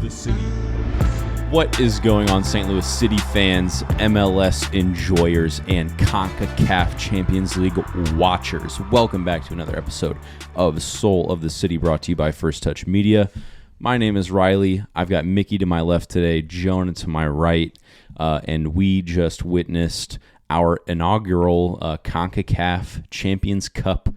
the city. What is going on, St. Louis City fans, MLS enjoyers, and CONCACAF Champions League watchers? Welcome back to another episode of Soul of the City, brought to you by First Touch Media. My name is Riley. I've got Mickey to my left today, Jonah to my right, and we just witnessed our inaugural CONCACAF Champions Cup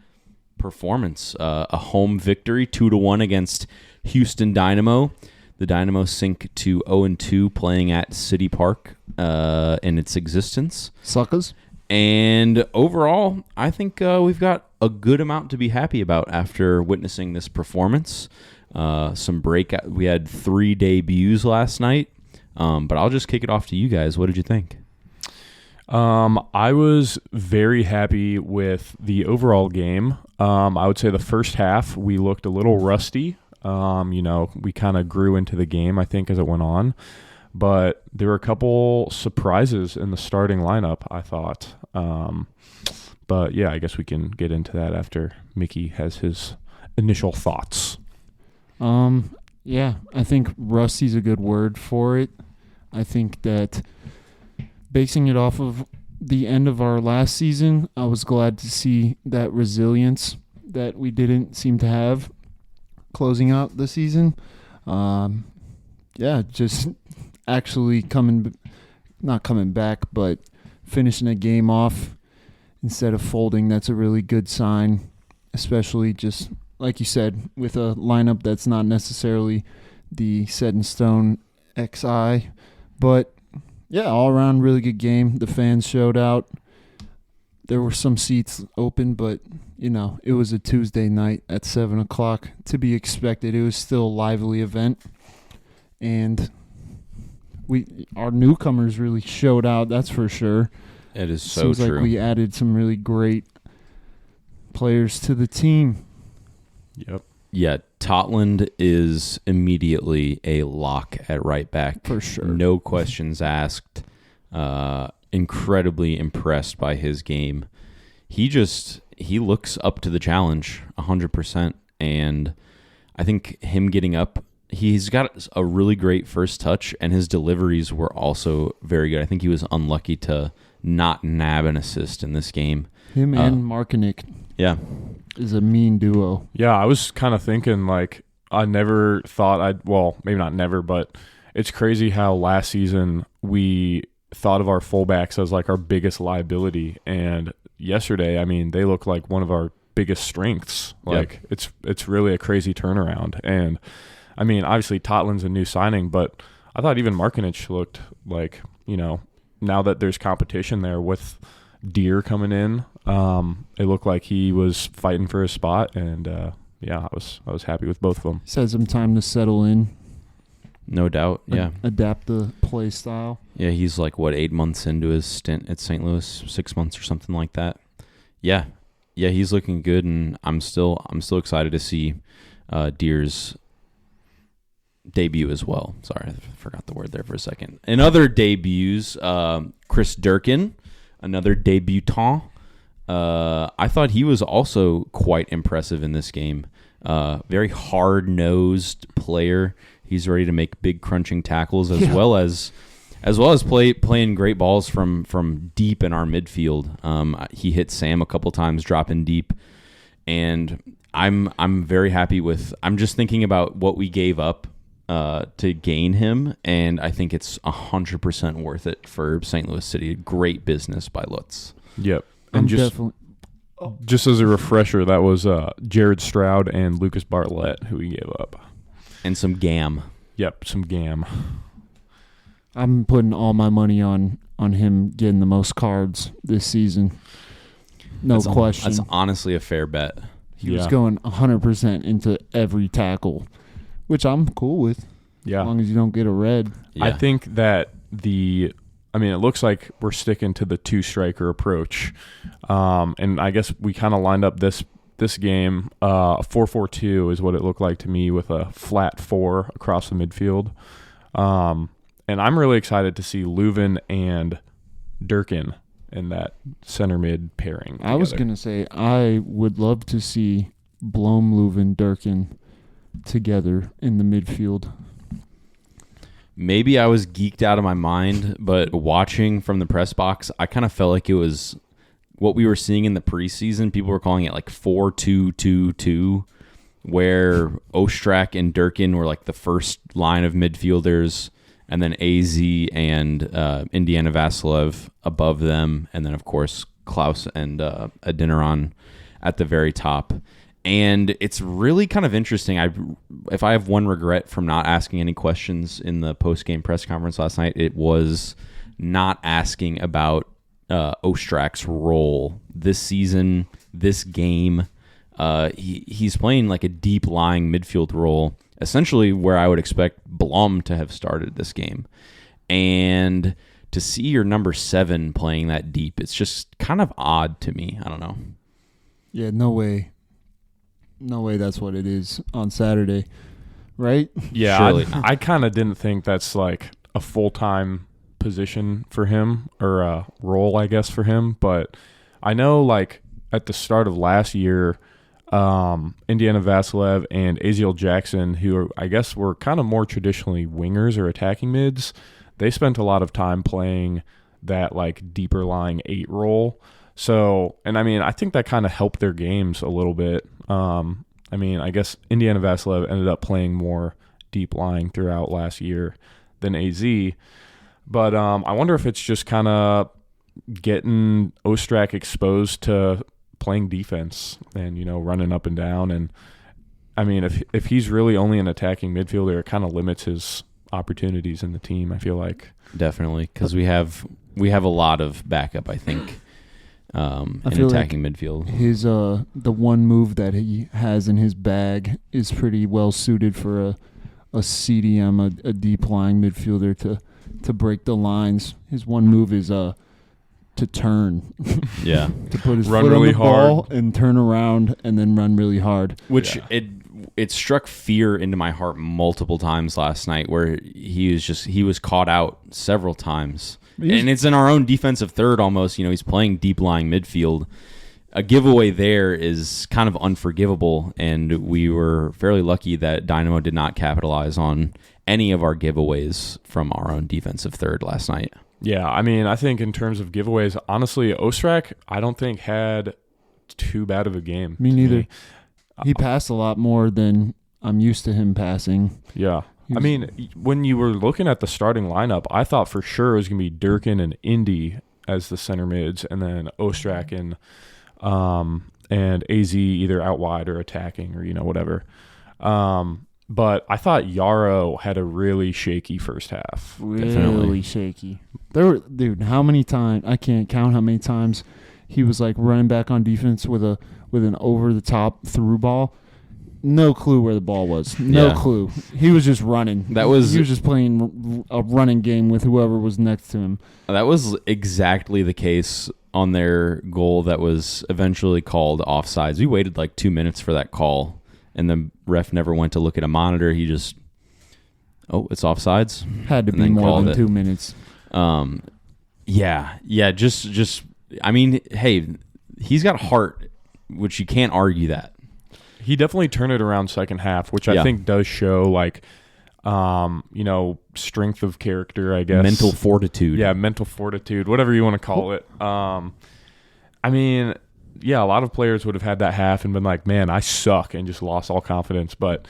performance. A home victory, 2-1 against Houston Dynamo. The Dynamo sink to 0-2 playing at City Park in its existence. Suckers. And overall, I think we've got a good amount to be happy about after witnessing this performance. Some breakout. We had 3 debuts last night, but I'll just kick it off to you guys. What did you think? I was very happy with the overall game. I would say the first half we looked a little rusty. We kind of grew into the game, I think, as it went on. But there were a couple surprises in the starting lineup, I thought. But, yeah, I guess we can get into that after Mickey has his initial thoughts. Yeah, I think rusty's a good word for it. I think that basing it off of the end of our last season, I was glad to see that resilience that we didn't seem to have closing out the season. Just actually not coming back, but finishing a game off instead of folding. That's a really good sign, especially just like you said, with a lineup that's not necessarily the set in stone XI. But yeah, all around really good game. The fans showed out. There were some seats open, but it was a Tuesday night at 7 o'clock, to be expected. It was still a lively event, and our newcomers really showed out. That's for sure. It is so true. Seems like we added some really great players to the team. Yep. Yeah, Totland is immediately a lock at right back. For sure. No questions asked. Incredibly impressed by his game. He looks up to the challenge 100%, and I think him getting up, he's got a really great first touch, and his deliveries were also very good. I think he was unlucky to not nab an assist in this game. Him and Markinick. Yeah. Is a mean duo. Yeah, I was kind of thinking, I never thought maybe not never, but it's crazy how last season we thought of our fullbacks as our biggest liability, and yesterday, they look like one of our biggest strengths. It's really a crazy turnaround, and obviously Totland's a new signing, but I thought even Markinic looked now that there's competition there with Deer coming in, it looked like he was fighting for his spot, and I was happy with both of them. He's had some time to settle in. No doubt, yeah. Adapt the play style. Yeah, he's 8 months into his stint at St. Louis, 6 months or something like that. Yeah, he's looking good, and I'm still excited to see Deer's debut as well. Sorry, I forgot the word there for a second. In other debuts, Chris Durkin, another debutant. I thought he was also quite impressive in this game. Very hard-nosed player. He's ready to make big crunching tackles as well as playing great balls from deep in our midfield. He hit Sam a couple times dropping deep, and I'm very happy with. I'm just thinking about what we gave up to gain him, and I think it's 100% worth it for St. Louis City. Great business by Lutz. Yep. And just as a refresher, that was Jared Stroud and Lucas Bartlett who we gave up. And some GAM. Yep, some GAM. I'm putting all my money on him getting the most cards this season. No question. That's honestly a fair bet. He was going 100% into every tackle, which I'm cool with. Yeah. As long as you don't get a red. Yeah. I think that it looks like we're sticking to the two-striker approach. And I guess we kind of lined up this game. 4-4-2 is what it looked like to me, with a flat 4 across the midfield. And I'm really excited to see Leuven and Durkin in that center mid pairing together. I was going to say I would love to see Blom, Leuven, Durkin together in the midfield. maybe I was geeked out of my mind, but watching from the press box, I kind of felt like it was what we were seeing in the preseason. People were calling it like 4-2-2-2, where Ostrak and Durkin were like the first line of midfielders, and then AZ and Indiana Vasilev above them, and then, of course, Klaus and Adeniran at the very top. And it's really kind of interesting. If I have one regret from not asking any questions in the post-game press conference last night, it was not asking about Ostrak's role this season, this game. He's playing like a deep-lying midfield role, essentially where I would expect Blom to have started this game. And to see your number 7 playing that deep, it's just kind of odd to me. I don't know. Yeah, no way. No way that's what it is on Saturday, right? Yeah, Surely I kind of didn't think that's like a full-time position for him, or a role, I guess, for him. But I know, like, at the start of last year, Indiana Vasilev and Aziel Jackson, who I guess were kind of more traditionally wingers or attacking mids, they spent a lot of time playing that like deeper lying 8 role. So, and I mean, I think that kind of helped their games a little bit. I mean, I guess Indiana Vasilev ended up playing more deep lying throughout last year than AZ. But I wonder if it's just kind of getting Ostrak exposed to playing defense and, you know, running up and down. And I mean, if he's really only an attacking midfielder, it kind of limits his opportunities in the team, I feel like. Definitely, because we have a lot of backup, I think, in attacking midfield. His the one move that he has in his bag is pretty well suited for a CDM, a deep lying midfielder to break the lines. His one move is to turn. Yeah. To put his Run foot really on the ball hard and turn around and then run really hard. Which it struck fear into my heart multiple times last night, where he was caught out several times. And it's in our own defensive third almost. You know, he's playing deep lying midfield. A giveaway there is kind of unforgivable, and we were fairly lucky that Dynamo did not capitalize on any of our giveaways from our own defensive third last night. Yeah, I mean, I think in terms of giveaways, honestly, Ostrak, I don't think had too bad of a game. Me neither. He passed a lot more than I'm used to him passing. Yeah. I mean, when you were looking at the starting lineup, I thought for sure it was going to be Durkin and Indy as the center mids, and then Ostrak and AZ either out wide or attacking, or, you know, whatever. But I thought Yarrow had a really shaky first half. Really shaky. Dude, how many times, I can't count how many times he was like running back on defense with an over the top through ball. No clue where the ball was. No clue. He was just running. He was just playing a running game with whoever was next to him. That was exactly the case on their goal that was eventually called offsides. We waited like 2 minutes for that call, and the ref never went to look at a monitor. He just, it's offsides. Had to be more than 2 minutes. Just I mean, hey, he's got heart, which you can't argue that. He definitely turned it around second half, which I think does show, like, you know, strength of character, I guess. Mental fortitude. Yeah, mental fortitude, whatever you want to call it. I mean, yeah, a lot of players would have had that half and been like, man, I suck, and just lost all confidence. But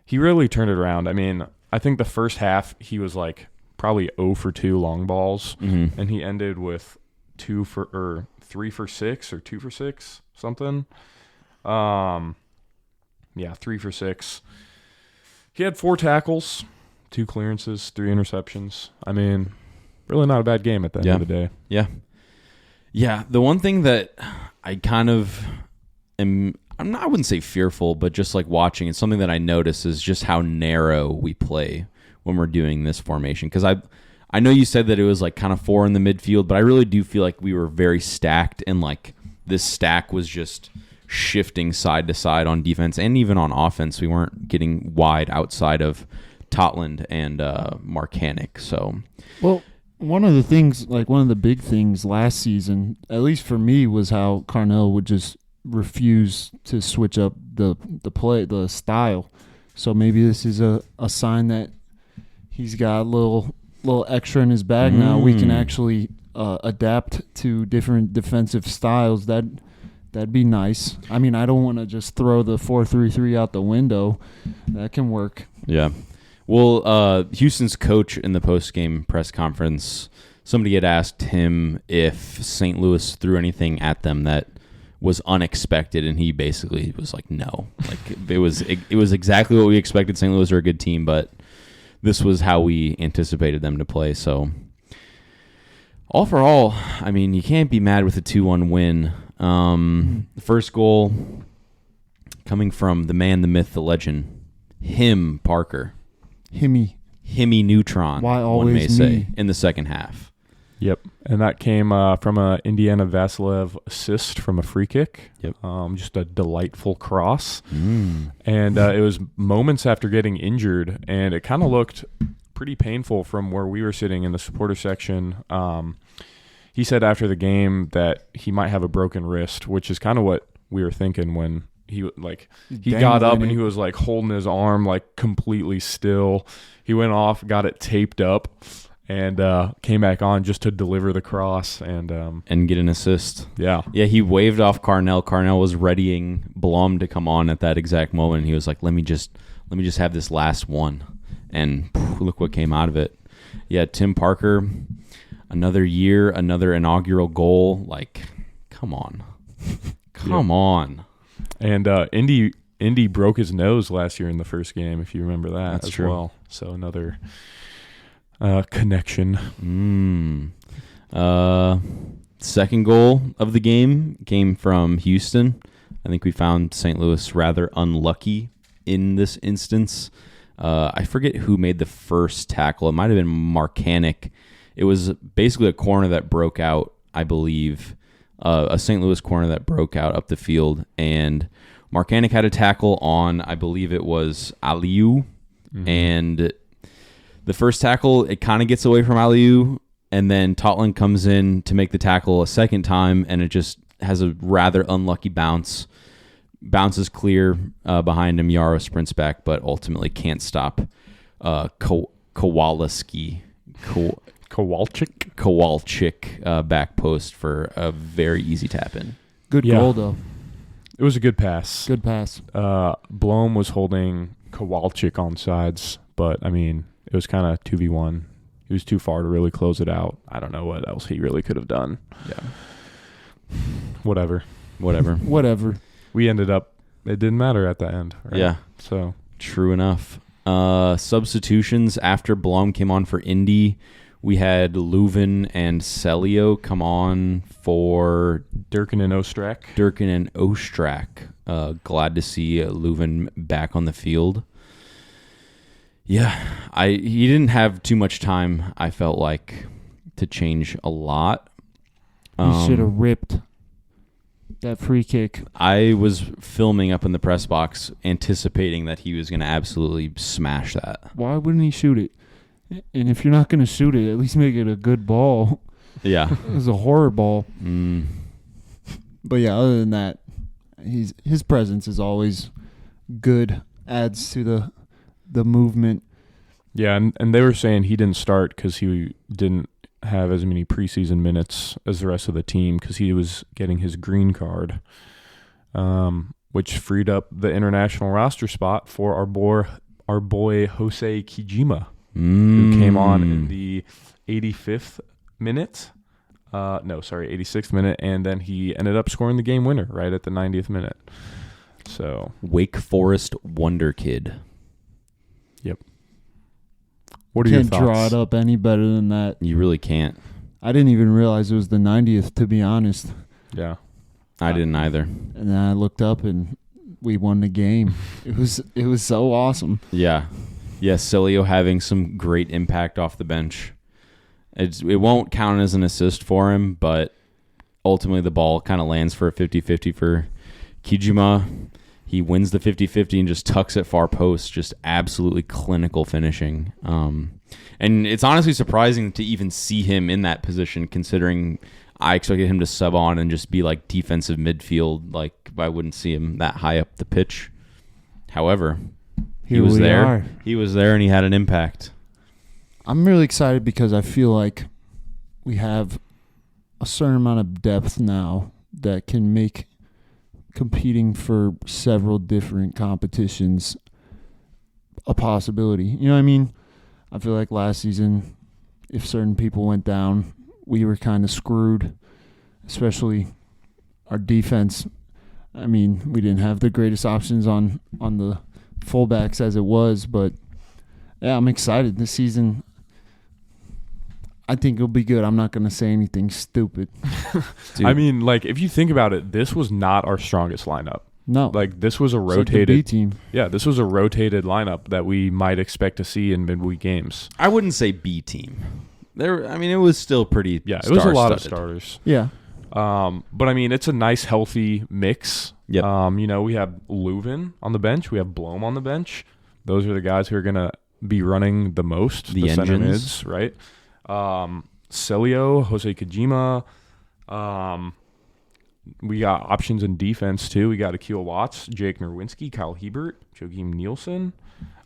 he really turned it around. I mean, I think the first half he was like probably 0 for 2 long balls, and he ended with 3 for 6 or 2 for 6, something. Yeah, 3 for 6. He had 4 tackles, 2 clearances, 3 interceptions. I mean, really not a bad game at the end of the day. Yeah. Yeah, the one thing that I kind of am, I wouldn't say fearful, but just like watching, it's something that I notice is just how narrow we play when we're doing this formation. Because I know you said that it was like kind of 4 in the midfield, but I really do feel like we were very stacked, and like this stack was just shifting side to side on defense and even on offense. We weren't getting wide outside of Totland and Marcanic. So, well, one of the big things last season, at least for me, was how Carnell would just refuse to switch up the play, the style. So maybe this is a sign that he's got a little extra in his bag now. We can actually adapt to different defensive styles. That'd be nice. I mean, I don't want to just throw the 4-3-3 out the window. That can work. Yeah. Well, Houston's coach in the post-game press conference, somebody had asked him if St. Louis threw anything at them that was unexpected, and he basically was like, no. Like it was exactly what we expected. St. Louis are a good team, but this was how we anticipated them to play. So all for all, I mean, you can't be mad with a 2-1 win. The first goal coming from the man, the myth, the legend, Parker. Himmy Neutron, Why always one may say, me? in the second half. Yep, and that came from a Indiana Vasilev assist from a free kick. Yep, just a delightful cross. And it was moments after getting injured, and it kind of looked pretty painful from where we were sitting in the supporter section. He said after the game that he might have a broken wrist, which is kind of what we were thinking when he got up and he was like holding his arm like completely still. He went off, got it taped up, and came back on just to deliver the cross and get an assist. Yeah. He waved off Carnell. Carnell was readying Blom to come on at that exact moment. He was like, let me just have this last one. And look what came out of it. Yeah, Tim Parker, another year, another inaugural goal. Like, come on. Come on. And Indy broke his nose last year in the first game, if you remember that. That's as true. Well. So another connection. Second goal of the game came from Houston. I think we found St. Louis rather unlucky in this instance. I forget who made the first tackle. It might have been Marcanic. It was basically a corner that broke out, I believe. A St. Louis corner that broke out up the field, and Marcanic had a tackle on, I believe it was Aliou, and the first tackle, it kind of gets away from Aliou, and then Totland comes in to make the tackle a second time, and it just has a rather unlucky bounce. Bounces clear behind him. Yarrow sprints back, but ultimately can't stop Kowalski. Kowalczyk back post for a very easy tap in. Good goal, though. It was a good pass. Good pass. Blom was holding Kowalczyk on sides, but, I mean, it was kind of 2v1. He was too far to really close it out. I don't know what else he really could have done. Yeah. Whatever. We ended up, it didn't matter at the end. Right? Yeah. So. True enough. Substitutions after Blom came on for Indy. We had Leuven and Celio come on for Durkin and Ostrak. Glad to see Leuven back on the field. Yeah, he didn't have too much time, I felt like, to change a lot. He should have ripped that free kick. I was filming up in the press box anticipating that he was going to absolutely smash that. Why wouldn't he shoot it? And if you're not going to shoot it, at least make it a good ball. Yeah. It was a horror ball. But yeah, other than that, his presence is always good. Adds to the movement. Yeah, and they were saying he didn't start because he didn't have as many preseason minutes as the rest of the team because he was getting his green card, which freed up the international roster spot for our boy Hosei Kijima. Who came on in the 85th minute. 86th minute, and then he ended up scoring the game winner right at the 90th minute. So Wake Forest Wonder Kid. Yep. What are your thoughts? Can't draw it up any better than that. You really can't. I didn't even realize it was the 90th, to be honest. Yeah. I didn't either. And then I looked up and we won the game. It was so awesome. Yeah. Yes, Celio having some great impact off the bench. It won't count as an assist for him, but ultimately the ball kind of lands for a 50-50 for Kijima. He wins the 50-50 and just tucks it far post, just absolutely clinical finishing. And it's honestly surprising to even see him in that position, considering I expected him to sub on and just be like defensive midfield. Like I wouldn't see him that high up the pitch. However, he was there. He was there, and he had an impact. I'm really excited because I feel like we have a certain amount of depth now that can make competing for several different competitions a possibility. You know what I mean? I feel like last season, if certain people went down, we were kind of screwed, especially our defense. I mean, we didn't have the greatest options on the fullbacks as it was, but yeah, I'm excited this season. I think it'll be good. I'm not going to say anything stupid. I mean, like, if you think about it, this was not our strongest lineup. No. Like, this was a It's like the rotated B team. Yeah, this was a rotated lineup that we might expect to see in midweek games. I wouldn't say B team. It was still pretty. Yeah, it was a lot of star-studded. starters. Yeah. But I mean, it's a nice, healthy mix. Yep. We have Leuven on the bench. We have Blom on the bench. Those are the guys who are going to be running the most. The center engines. mids, right? Celio, Hosei Kijima. We got options in defense, too. We got Akil Watts, Jake Nerwinski, Kyle Hebert, Joachim Nielsen,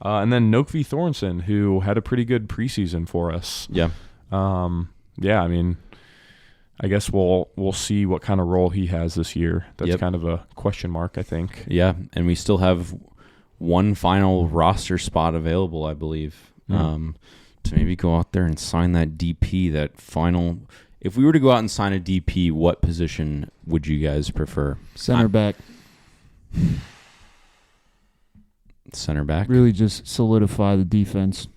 and then Nokvi Thornson, who had a pretty good preseason for us. Yeah. I mean, I guess we'll see what kind of role he has this year. That's kind of a question mark, I think. Yeah, and we still have one final roster spot available, I believe, to maybe go out there and sign that DP, that final. If we were to go out and sign a DP, what position would you guys prefer? Center back. Center back? Really just solidify the defense.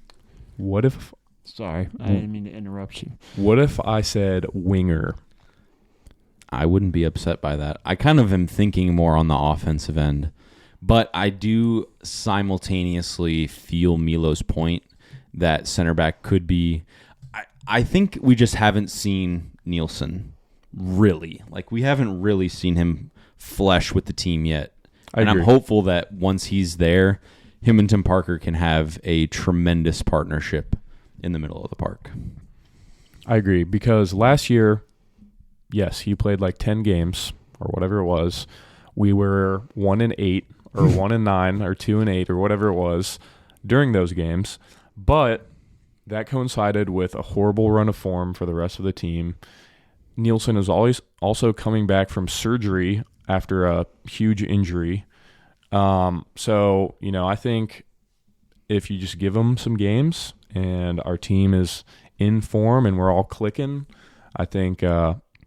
What if... Sorry, I didn't mean to interrupt you. What if I said winger? I wouldn't be upset by that. I kind of am thinking more on the offensive end. But I do simultaneously feel Milo's point that center back could be... I think we just haven't seen Nielsen, really. Like, we haven't really seen him flesh with the team yet. I agree. I'm hopeful that once he's there, him and Tim Parker can have a tremendous partnership in the middle of the park. I agree, because last year, yes, he played like 10 games or whatever it was. We were 1-8 or 1-9 or 2-8 or whatever it was during those games. But that coincided with a horrible run of form for the rest of the team. Nielsen is always also coming back from surgery after a huge injury. So, I think if you just give him some games and our team is in form and we're all clicking, I think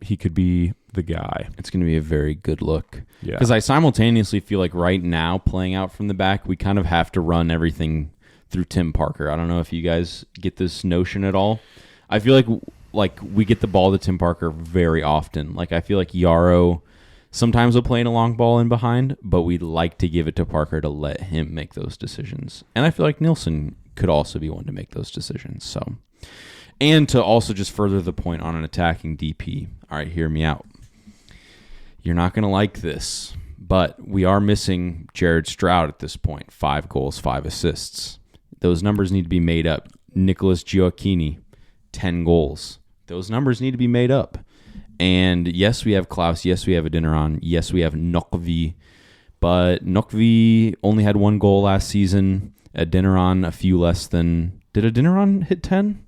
he could be the guy. It's going to be a very good look. Yeah. Because I simultaneously feel like right now, playing out from the back, we kind of have to run everything through Tim Parker. I don't know if you guys get this notion at all. I feel like we get the ball to Tim Parker very often. Like, I feel like Yarrow sometimes will play in a long ball in behind, but we'd like to give it to Parker to let him make those decisions. And I feel like Nielsen could also be one to make those decisions. So, and to also just further the point on an attacking DP. All right, hear me out. You're not going to like this, but we are missing Jared Stroud at this point. 5 goals, 5 assists. Those numbers need to be made up. Nicholas Gioacchini, 10 goals. Those numbers need to be made up. And yes, we have Klaus. Yes, we have Adeniran. Yes, we have Nokvi. But Nokvi only had 1 goal last season. Adeniran a few less than... Did Adeniran hit 10?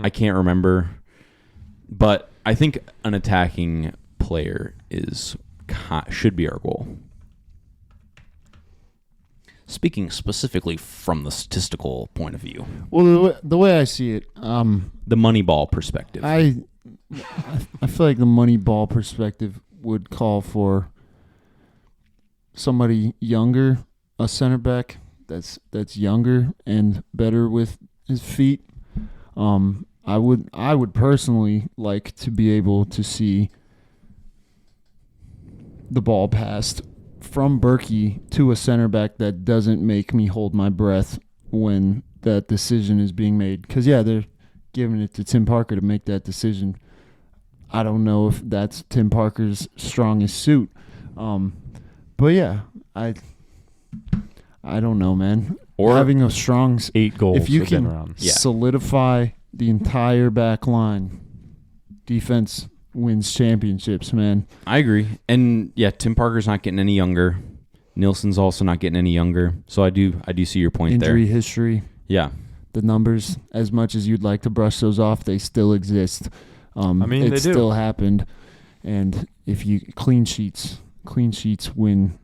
I can't remember. But I think an attacking player should be our goal. Speaking specifically from the statistical point of view. Well, the way I see it, the Moneyball perspective. I feel like the Moneyball perspective would call for somebody younger, a center back that's younger and better with his feet. I would personally like to be able to see the ball passed from Berkey to a center back that doesn't make me hold my breath when that decision is being made. Because, they're giving it to Tim Parker to make that decision. I don't know if that's Tim Parker's strongest suit. But, I don't know, man. Or having a strong 8 goals. If you can solidify the entire back line, defense wins championships, man. I agree. And Tim Parker's not getting any younger. Nielsen's also not getting any younger. So I do see your point there. Injury history. Yeah. the numbers, as much as you'd like to brush those off, they still exist. It they do. still happened. And if you clean sheets win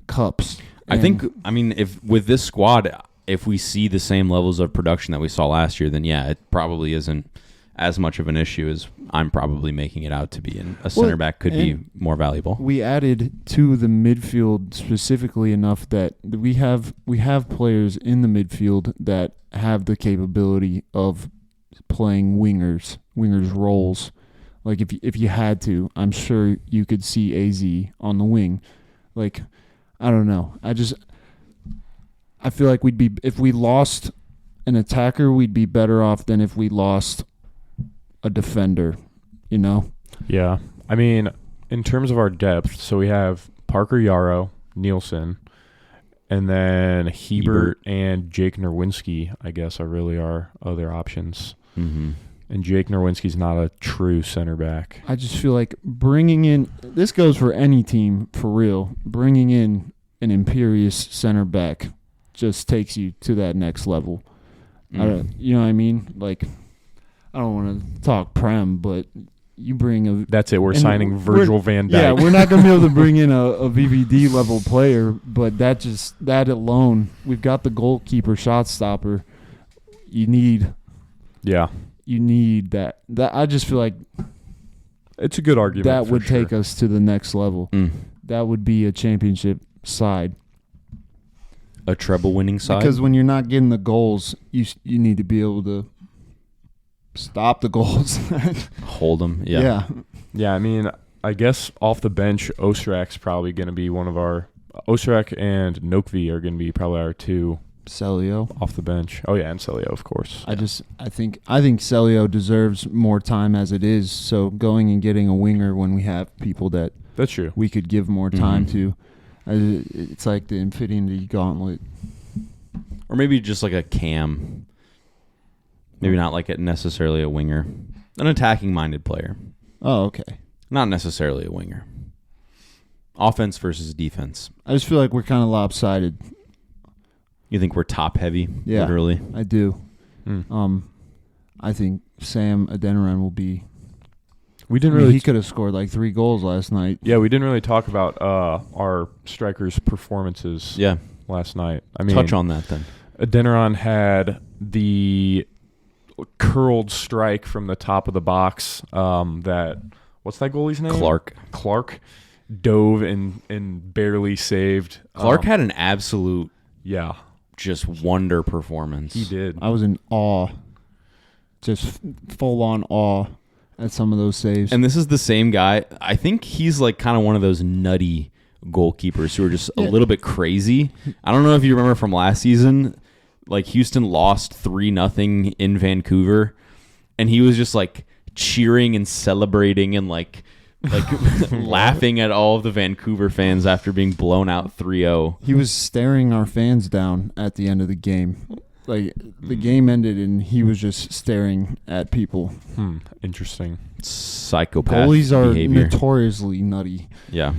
cups. I think, if with this squad, if we see the same levels of production that we saw last year, then yeah, it probably isn't as much of an issue as I'm probably making it out to be. And a center back could be more valuable. We added to the midfield specifically enough that we have players in the midfield that have the capability of playing wingers roles. Like if you had to, I'm sure you could see AZ on the wing. Like, I don't know. I feel like if we lost an attacker, we'd be better off than if we lost a defender, you know? Yeah. I mean, in terms of our depth, so we have Parker Yarrow, Nielsen, and then Hebert and Jake Nerwinski, I guess, are really our other options. Mm-hmm. And Jake Nerwinski's not a true center back. I just feel like bringing in – this goes for any team, for real. Bringing in an imperious center back just takes you to that next level. You know what I mean? Like, I don't want to talk Prem, but you bring a... That's it. We're signing Virgil van Dijk. Yeah, we're not going to be able to bring in a VVD-level player, but that alone, we've got the goalkeeper, shot stopper. You need that. I just feel like it's a good argument. That would take us to the next level. That would be a championship side. A treble-winning side? Because when you're not getting the goals, you need to be able to stop the goals. Hold them, yeah. Yeah, I mean, I guess off the bench, Ostrak's probably going to be one of our... Ostrak and Nokvi are going to be probably our two... Celio off the bench. Oh yeah, and Celio, of course. I think Celio deserves more time as it is. So going and getting a winger when we have people that's true, we could give more time to. It's like the Infinity Gauntlet, or maybe just like a cam. Maybe not like necessarily a winger, an attacking-minded player. Oh, okay. Not necessarily a winger. Offense versus defense. I just feel like we're kind of lopsided. You think we're top heavy? Yeah, literally. I do. I think Sam Adeniran will be. He could have scored like 3 goals last night. Yeah, we didn't really talk about our strikers' performances. Yeah. Last night. I mean, touch on that then. Adeniran had the curled strike from the top of the box. What's that goalie's name? Clark dove and barely saved. Clark had an absolute. Yeah. Just wonder performance. He did. I was in awe. Just full on awe at some of those saves. And this is the same guy. I think he's like kind of one of those nutty goalkeepers who are just a little bit crazy. I don't know if you remember from last season, like Houston lost 3-0 in Vancouver, and he was just like cheering and celebrating and like laughing at all of the Vancouver fans after being blown out 3-0. He was staring our fans down at the end of the game. Like, the game ended and he was just staring at people. Interesting. Psychopath Goalies are behavior. Notoriously nutty. Yeah.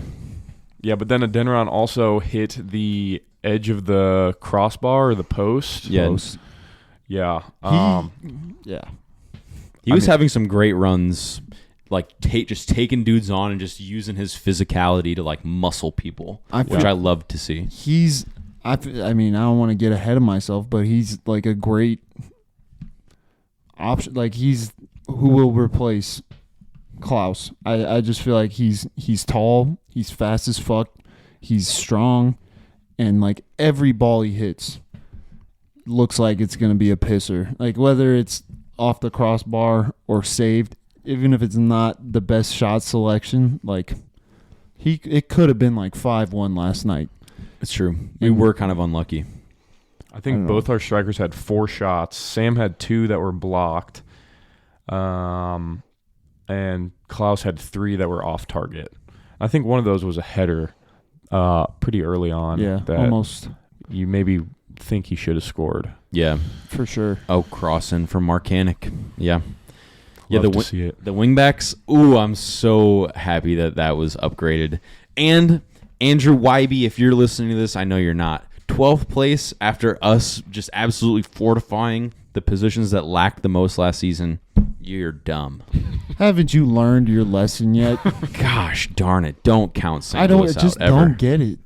Yeah, but then Adeniran also hit the edge of the crossbar or the post. Yeah. Yeah. He was having some great runs, like just taking dudes on and just using his physicality to like muscle people, which I love to see. I mean, I don't want to get ahead of myself, but he's like a great option. Like, he's who will replace Klaus. I just feel like he's tall, he's fast as fuck, he's strong, and like every ball he hits looks like it's gonna be a pisser. Like, whether it's off the crossbar or saved, even if it's not the best shot selection, like it could have been like 5-1 last night. It's true. We were kind of unlucky. I think both our strikers had 4 shots. Sam had 2 that were blocked. And Klaus had 3 that were off target. I think one of those was a header pretty early on. Yeah, that almost. You maybe think he should have scored. Yeah. For sure. Oh, crossing from Mark Hannick. Yeah. Love to see it. The wingbacks, I'm so happy that was upgraded. And Andrew Wybe, if you're listening to this, I know you're not. 12th place after us just absolutely fortifying the positions that lacked the most last season. You're dumb. Haven't you learned your lesson yet? Gosh darn it. Don't count St. I don't Louis just out ever. don't get it.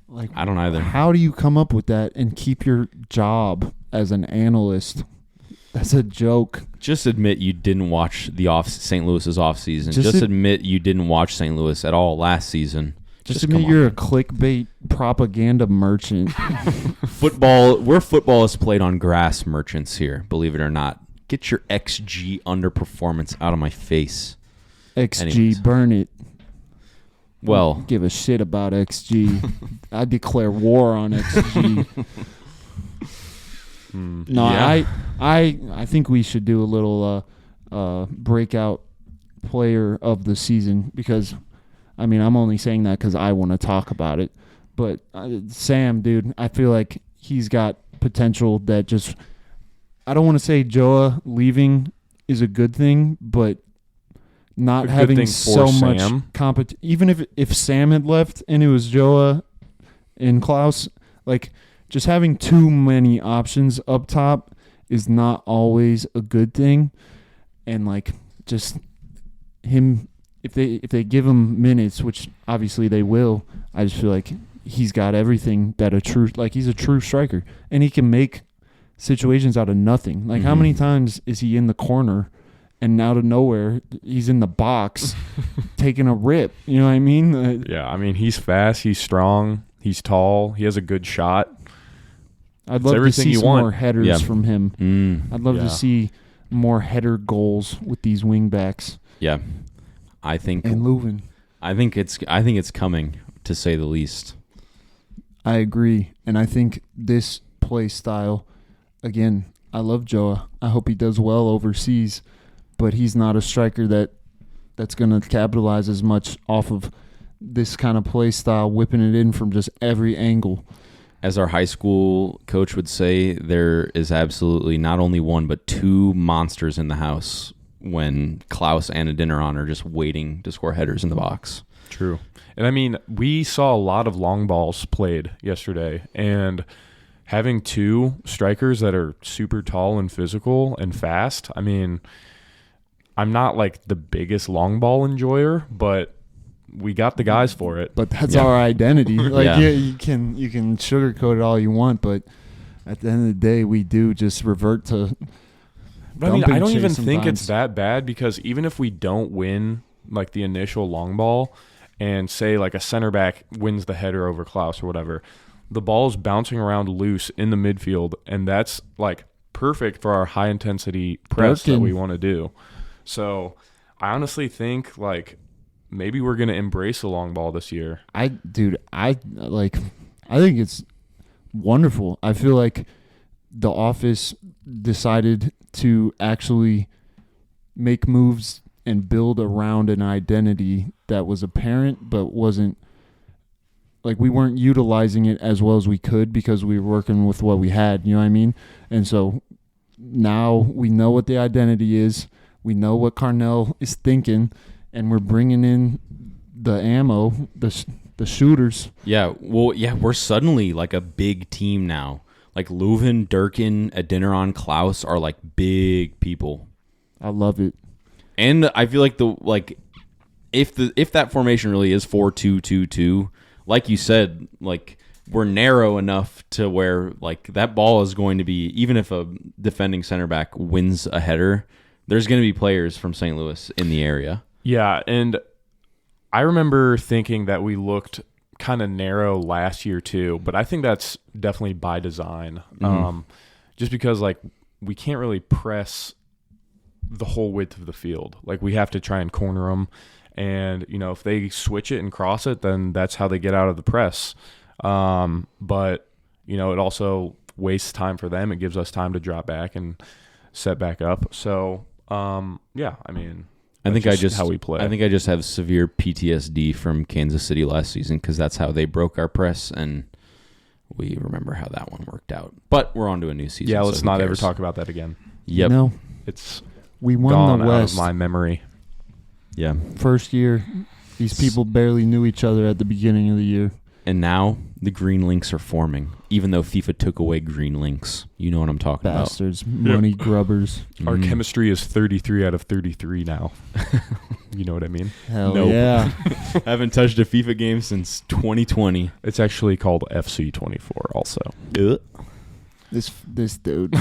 Like, I don't either. How do you come up with that and keep your job as an analyst? That's a joke. Just admit you didn't watch St. Louis's offseason. Just admit you didn't watch St. Louis at all last season. Just admit you're a clickbait propaganda merchant. We're football is played on grass merchants here, believe it or not. Get your XG underperformance out of my face. XG, Anyways. burn it. Well, Don't give a shit about XG. I declare war on XG. No, yeah. I think we should do a little breakout player of the season because, I mean, I'm only saying that because I want to talk about it. But Sam, dude, I feel like he's got potential that just – I don't want to say Joa leaving is a good thing, but not having so much competition. Even if Sam had left and it was Joa and Klaus, like just having too many options up top is not always a good thing. And like just him, if they give him minutes, which obviously they will, I just feel like he's got everything that he's a true striker, and he can make situations out of nothing. Like how many times is he in the corner and out of nowhere he's in the box taking a rip? You know what I mean? Yeah, I mean he's fast, he's strong, he's tall, he has a good shot. I'd love to see some more headers from him. I'd love Yeah. to see more header goals with these wing backs. Yeah. I think Leuven. I think it's coming, to say the least. I agree. And I think this play style, again, I love Joa. I hope he does well overseas, but he's not a striker that's going to capitalize as much off of this kind of play style, whipping it in from just every angle. As our high school coach would say, there is absolutely not only one but two monsters in the house when Klaus and Adeniran are just waiting to score headers in the box. True. And I mean, we saw a lot of long balls played yesterday, and having two strikers that are super tall and physical and fast, I mean, I'm not like the biggest long ball enjoyer, but we got the guys for it. But that's our identity. Like Yeah. you can sugarcoat it all you want, but at the end of the day, we do just revert to. But I mean, I don't even sometimes. think it's that bad, because even if we don't win like the initial long ball and say like a center back wins the header over Klaus or whatever, the ball's bouncing around loose in the midfield, and that's like perfect for our high intensity press that we want to do. So I honestly think like maybe we're going to embrace the long ball this year. I think it's wonderful. I feel like the office decided to actually make moves and build around an identity that was apparent but wasn't, like, we weren't utilizing it as well as we could because we were working with what we had, you know what I mean? And so now we know what the identity is. We know what Carnell is thinking, and we're bringing in the ammo, the shooters. Yeah, well, yeah, we're suddenly like a big team now. Like Leuven, Durkin, Adeniran, Klaus are like big people. I love it. And I feel like if that formation really is 4-2-2-2, like you said, like we're narrow enough to where like that ball is going to be, even if a defending center back wins a header, there's going to be players from St. Louis in the area. Yeah, and I remember thinking that we looked kind of narrow last year too, but I think that's definitely by design. Just because like we can't really press the whole width of the field. Like we have to try and corner them, and you know, if they switch it and cross it, then that's how they get out of the press. But you know, it also wastes time for them. It gives us time to drop back and set back up. So yeah, I mean, I think how we play. I think I just have severe PTSD from Kansas City last season because that's how they broke our press, and we remember how that one worked out. But we're on to a new season. Yeah, so let's who not cares? ever talk about that again. Yep. No, It's we won gone the out West. of my memory. Yeah. First year, these people barely knew each other at the beginning of the year. And now The green links are forming, even though FIFA took away green links. You know what I'm talking Bastards, money grubbers. Our Mm. chemistry is 33 out of 33 now. You know what I mean? Hell Nope. yeah. about. Haven't touched a FIFA game since 2020. It's actually called FC24 also. This dude.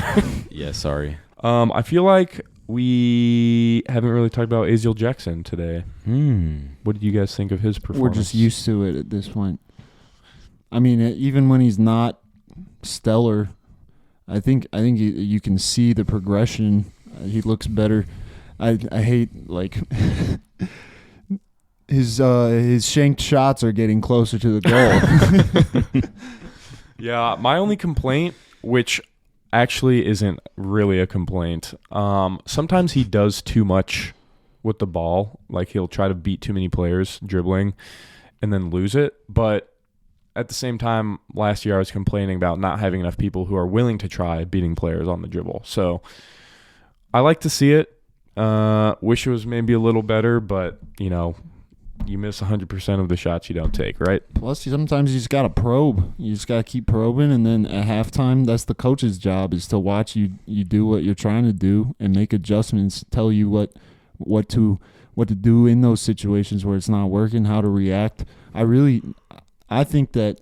Yeah, sorry. I feel like we haven't really talked about Aziel Jackson today. What did you guys think of his performance? We're just used to it at this point. I mean, even when he's not stellar, I think you can see the progression. He looks better. I hate like his shanked shots are getting closer to the goal. Yeah, my only complaint, which actually isn't really a complaint, sometimes he does too much with the ball. Like he'll try to beat too many players dribbling and then lose it. But at the same time, last year I was complaining about not having enough people who are willing to try beating players on the dribble. So I like to see it. Wish it was maybe a little better, but, you know, you miss 100% of the shots you don't take, right? Plus, sometimes you just got to probe. You just got to keep probing, and then at halftime, that's the coach's job, is to watch you do what you're trying to do and make adjustments, tell you what to do in those situations where it's not working, how to react. I think that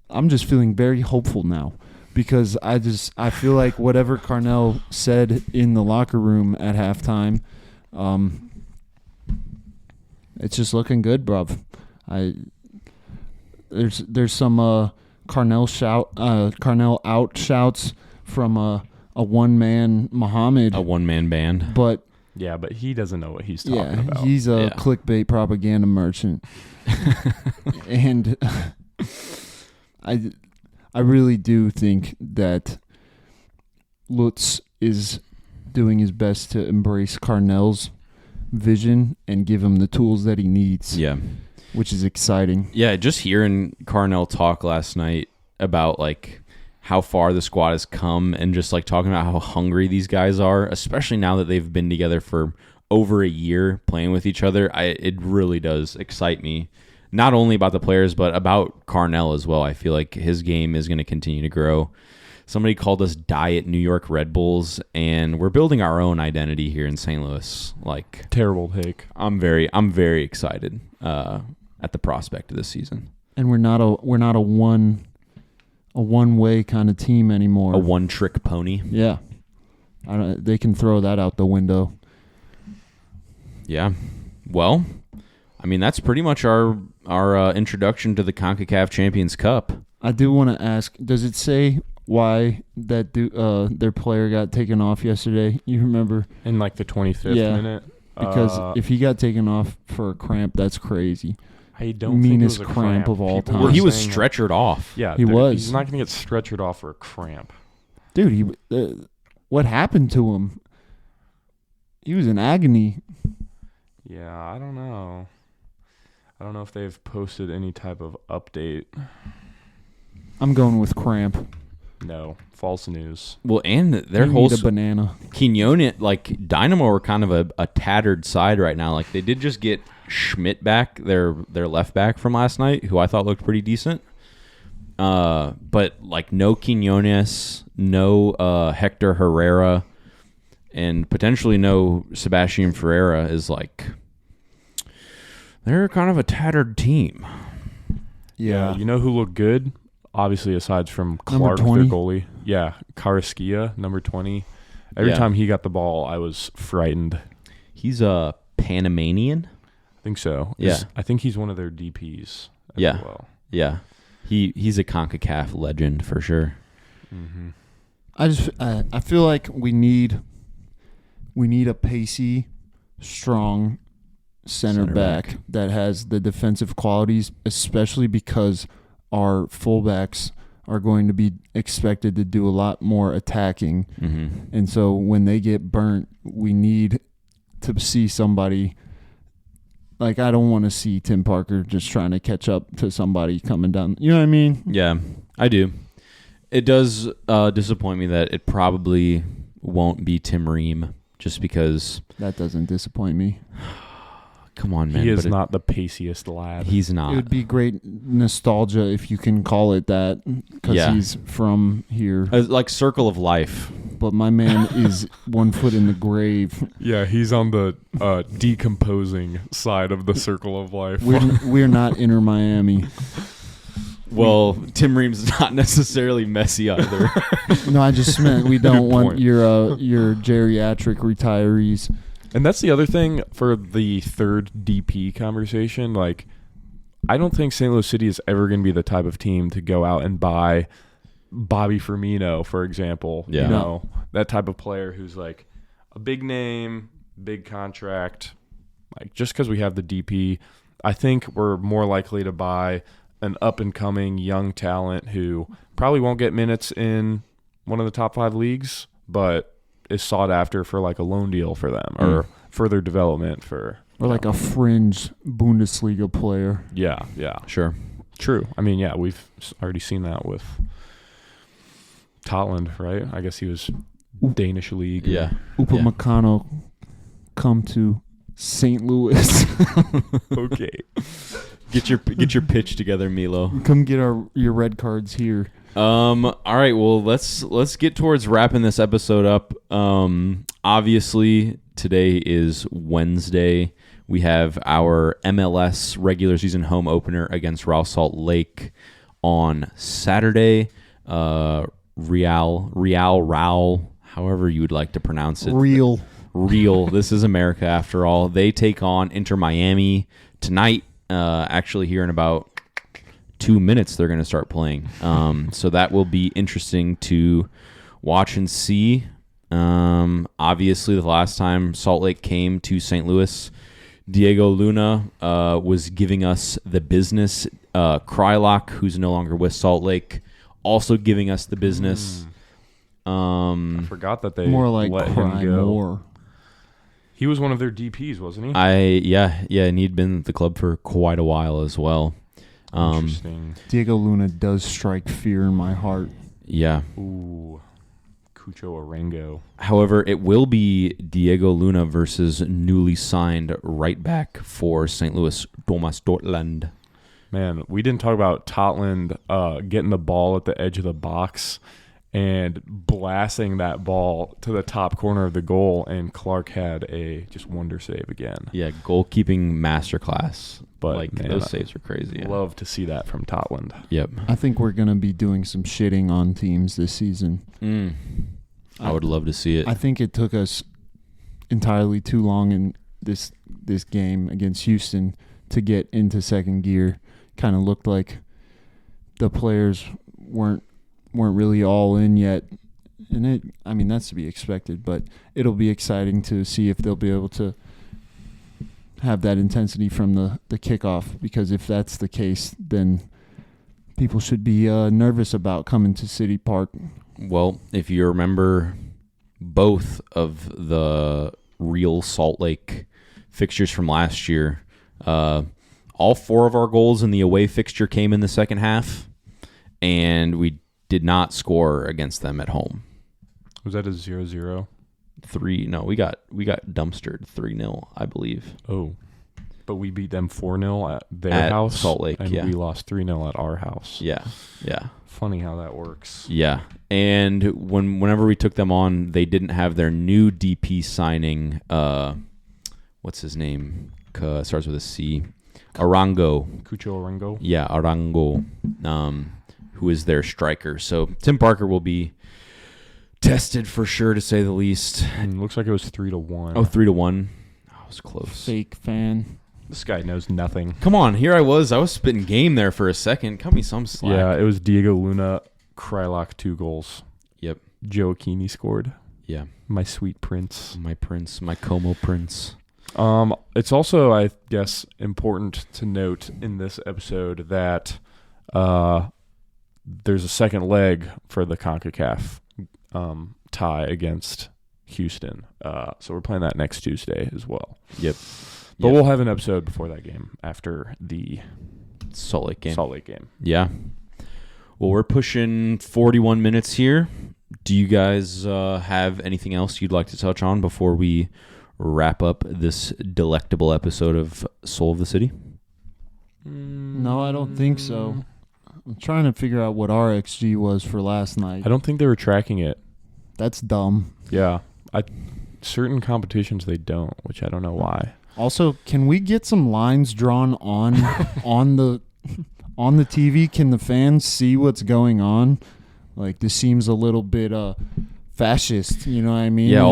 I'm just feeling very hopeful now because I feel like whatever Carnell said in the locker room at halftime, it's just looking good, bruv. There's some Carnell out shouts from a one-man Muhammad. A one-man band. But Yeah, but he doesn't know what he's talking about. he's a Yeah. clickbait propaganda merchant. And I really do think that Lutz is doing his best to embrace Carnell's vision and give him the tools that he needs, Yeah. which is exciting. Yeah, just hearing Carnell talk last night about like how far the squad has come and just like talking about how hungry these guys are, especially now that they've been together for over a year playing with each other. It really does excite me, not only about the players, but about Carnell as well. I feel like his game is going to continue to grow. Somebody called us Diet New York Red Bulls, and we're building our own identity here in St. Louis. Like, Terrible take. I'm very excited at the prospect of this season. And we're not a one-way kind of team anymore. A one-trick pony. Yeah. They can throw that out the window. Yeah. Well, I mean, that's pretty much our introduction to the CONCACAF Champions Cup. I do want to ask, does it say why that their player got taken off yesterday? You remember? In like the 25th minute. Because if he got taken off for a cramp, that's crazy. I don't meanest think it was a cramp of all People time. were He was saying- stretchered off. Yeah, He was. He's not going to get stretchered off for a cramp. Dude, what happened to him? He was in agony. Yeah, I don't know. I don't know if they've posted any type of update. I'm going with cramp. No, false news. Well, and their You whole need a banana. Quinones, like Dynamo, are kind of a tattered side right now. Like they did just get Schmidt back, their left back from last night, who I thought looked pretty decent. But like no Quinones, no Hector Herrera, and potentially no Sebastian Ferreira is like they're kind of a tattered team. Yeah. You know who looked good? Obviously, aside from Number Clark, their 20? goalie. Yeah, Karaskia, number 20. Every Yeah. time he got the ball, I was frightened. He's a Panamanian. I think so. Yeah. I think he's one of their DPs as Yeah. well. Yeah, he's a CONCACAF legend for sure. Mm-hmm. I feel like we need a pacey, strong center back that has the defensive qualities, especially because our fullbacks are going to be expected to do a lot more attacking. Mm-hmm. And so when they get burnt, we need to see somebody. Like, I don't want to see Tim Parker just trying to catch up to somebody coming down. You know what I mean? Yeah, I do. It does disappoint me that it probably won't be Tim Ream, just because. That doesn't disappoint me. Come on, man. He is but not the paciest lad. He's It not. would be great nostalgia if you can call it that, because Yeah. he's from here. Like Circle of Life. But my man is 1 foot in the grave. Yeah, he's on the decomposing side of the circle of life. We're not Inter Miami. Well, Tim Ream's not necessarily messy either. No, I just meant we don't Good want point. your geriatric retirees. And that's the other thing for the third DP conversation. Like, I don't think St. Louis City is ever going to be the type of team to go out and buy Bobby Firmino, for example. Yeah. You know, that type of player who's like a big name, big contract. Like, just because we have the DP, I think we're more likely to buy an up-and-coming young talent who probably won't get minutes in one of the top 5 leagues, but is sought after for like a loan deal for them or further development for... Or like a fringe Bundesliga player. Yeah. Sure. True. I mean, yeah, we've already seen that with Totland, right? I guess he was Danish league. Yeah. Upamecano come to St. Louis. Okay. Get your pitch together, Milo. Come get your red cards here. All right, well, let's get towards wrapping this episode up. Obviously, today is Wednesday. We have our MLS regular season home opener against Real Salt Lake on Saturday. Real, however you would like to pronounce it. Real. This is America after all. They take on Inter Miami tonight. Actually, here in about 2 minutes, they're going to start playing. So that will be interesting to watch and see. Obviously, the last time Salt Lake came to St. Louis, Diego Luna was giving us the business. Krylock, who's no longer with Salt Lake, also giving us the business. I forgot that they More like let him cry go. more. He was one of their DPs, wasn't he? And he'd been at the club for quite a while as well. Interesting. Diego Luna does strike fear in my heart. Yeah. Ooh. Cucho Arango. However, it will be Diego Luna versus newly signed right back for St. Louis, Thomas Dortland. Man, we didn't talk about Totland getting the ball at the edge of the box and blasting that ball to the top corner of the goal, and Clark had a just wonder save again. Yeah, goalkeeping masterclass. But like man, those saves are crazy. Yeah. Love to see that from Totland. Yep. I think we're going to be doing some shitting on teams this season. I would love to see it. I think it took us entirely too long in this game against Houston to get into second gear. Kind of looked like the players weren't really all in yet. And that's to be expected, but it'll be exciting to see if they'll be able to have that intensity from the kickoff, because if that's the case, then people should be nervous about coming to City Park. Well, if you remember both of the real Salt Lake fixtures from last year, all 4 of our goals in the away fixture came in the second half, and we did not score against them at home. Was that a 0-0? We got dumpstered 3-0, I believe. Oh. But we beat them 4-0 at their house. Salt Lake, and yeah. we lost 3-0 at our house. Yeah. Funny how that works. Yeah. And whenever we took them on, they didn't have their new DP signing. What's his name? Starts with a C. Arango. Cucho Arango. Yeah, Arango. Who is their striker. So Tim Parker will be tested for sure, to say the least. Looks like it was 3-1. Oh, 3-1. I was close. Fake fan. This guy knows nothing. Come on, here I was spitting game there for a second. Cut me some slack. Yeah, it was Diego Luna, Krylock 2 goals. Yep. Joe Aquini scored. Yeah. My sweet prince. My prince, my Como prince. It's also, I guess, important to note in this episode that there's a second leg for the CONCACAF tie against Houston. So we're playing that next Tuesday as well. Yep. But we'll have an episode before that game after the Salt Lake game. Yeah. Well, we're pushing 41 minutes here. Do you guys have anything else you'd like to touch on before we wrap up this delectable episode of Soul of the City? No, I don't think so. I'm trying to figure out what our XG was for last night. I don't think they were tracking it. That's dumb. Yeah. Certain competitions they don't, which I don't know why. Also, can we get some lines drawn on the TV? Can the fans see what's going on? Like, this seems a little bit fascist, you know what I mean? Yeah,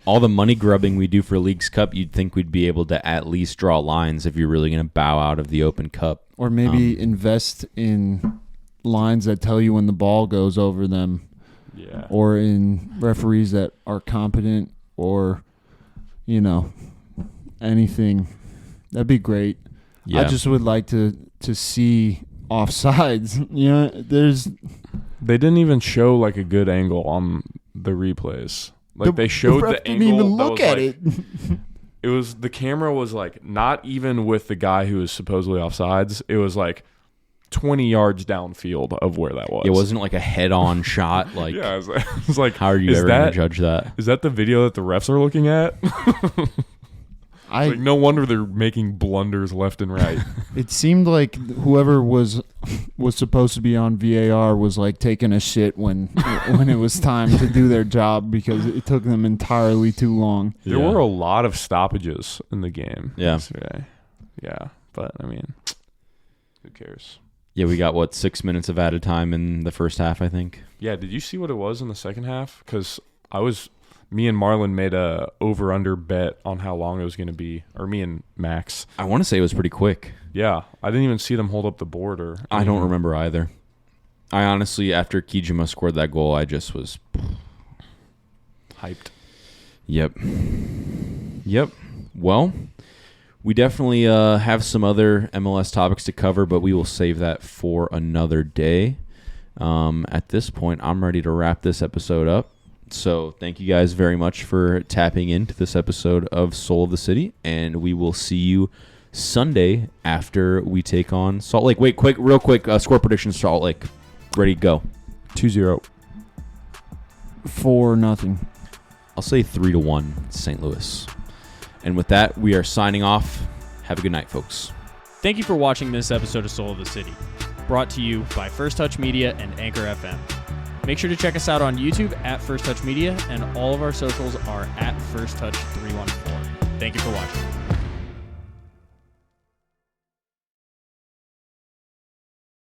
all the money grubbing we do for Leagues Cup, you'd think we'd be able to at least draw lines if you're really going to bow out of the Open Cup. Or maybe invest in lines that tell you when the ball goes over them. Yeah. Or in referees that are competent, or, anything. That'd be great. Yeah. I just would like to see offsides. They didn't even show like a good angle on the replays. Like they showed ref the didn't angle. even that look was, at like, it. It was the camera was like not even with the guy who was supposedly offsides. It was like 20 yards downfield of where that was. It wasn't like a head-on shot. Like, yeah, it was like, how are you ever going to judge that? Is that the video that the refs are looking at? Like, no wonder they're making blunders left and right. It seemed like whoever was supposed to be on VAR was like taking a shit when it was time to do their job, because it took them entirely too long. There were a lot of stoppages in the game yesterday. Yeah, but I mean, who cares? Yeah, we got 6 minutes of added time in the first half, I think. Yeah, did you see what it was in the second half? Because me and Marlon made a over-under bet on how long it was going to be, or me and Max. I want to say it was pretty quick. Yeah, I didn't even see them hold up the board. I don't remember either. I honestly, after Kijima scored that goal, I just was hyped. Yep. Well, we definitely have some other MLS topics to cover, but we will save that for another day. At this point, I'm ready to wrap this episode up. So thank you guys very much for tapping into this episode of Soul of the City, and we will see you Sunday after we take on Salt Lake. Wait, real quick, score predictions, Salt Lake. Ready, go. 2-0. 4-0. I'll say 3-1 St. Louis. And with that, we are signing off. Have a good night, folks. Thank you for watching this episode of Soul of the City, brought to you by First Touch Media and Anchor FM. Make sure to check us out on YouTube at First Touch Media, and all of our socials are at First Touch 314. Thank you for watching.